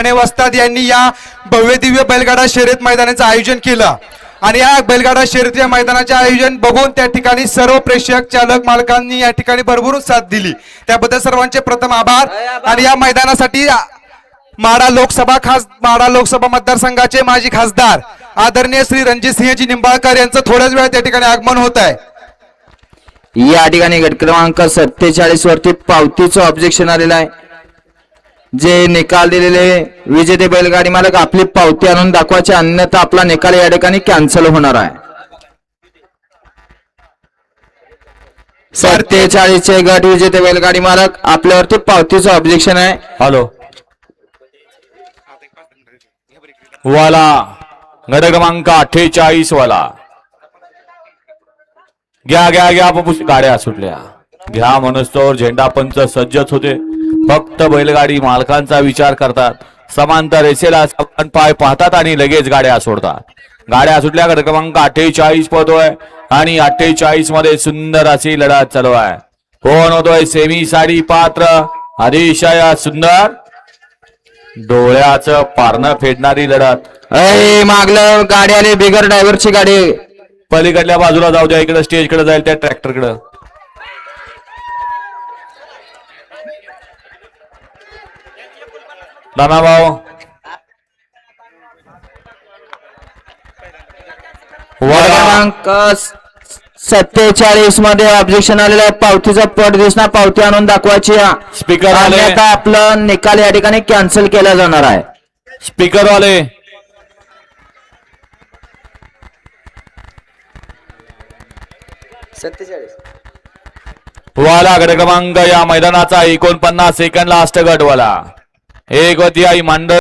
वस्ताद यांनी या भव्य दिव्य बैलगाडा शर्यत मैदानाचं आयोजन केलं आणि या बैलगाडा शर्यतीच्या मैदानाचे आयोजन बघून त्या ठिकाणी सर्व प्रेक्षक चालक मालकांनी या ठिकाणी भरभरून साथ दिली, त्याबद्दल सर्वांचे प्रथम आभार। आणि या मैदानासाठी माढा लोकसभा मतदारसंघाचे माजी खासदार आदरणीय श्री रणजित सिंहजी निंबाळकर यांचं थोड्याच वेळात त्या ठिकाणी आगमन होत आहे। या ठिकाणी गट क्रमांक 47 वरती पावतीचं ऑब्जेक्शन आलेलं आहे। जे निकाल दिलेले विजेते बैलगाडी मालक आपली पावती आणून दाखवायचे, अन्यथा आपला निकाल या ठिकाणी कॅन्सल होणार आहे। 47 चे गट विजेते बैलगाडी मालक आपल्यावरती पावतीचं ऑब्जेक्शन आहे। हॅलो वाला गट क्रमांक 48 वाला घ्या गाड्या सुटल्या घ्या म्हणून तो झेंडा पंच सज्जत होते। फक्त बैलगाडी मालकांचा विचार करतात, समांतर रेषेला पाय पाहतात आणि लगेच गाड्या सोडतात। गाड्या सुटल्या, गट क्रमांक 48 पोहतोय आणि 48 मध्ये सुंदर अशी लढत चालू आहे। कोण होतोय सेमी साठी पात्र? अतिशय सुंदर डोळ्याचं पारणं फेडणारी लढत। मागलं गाडी आली, बिगर ड्रायव्हरची गाडी पलीकडल्या बाजूला जाऊ द्या, इकडे स्टेजकडे जाईल त्या ट्रॅक्टरकडे। नाना भाऊ 47 मध्ये ऑब्जेक्शन आलेलं आहे। पावतीचा पट दिसणार, पावती आणून दाखवायची। स्पीकर वाले आता आपलं निकाल या ठिकाणी कॅन्सल केला जाणार आहे। स्पीकर वाले वाला गट क्रमांक या मैदानाचा 49 सेकंड लास्ट गट वाला एक वती आई मांडर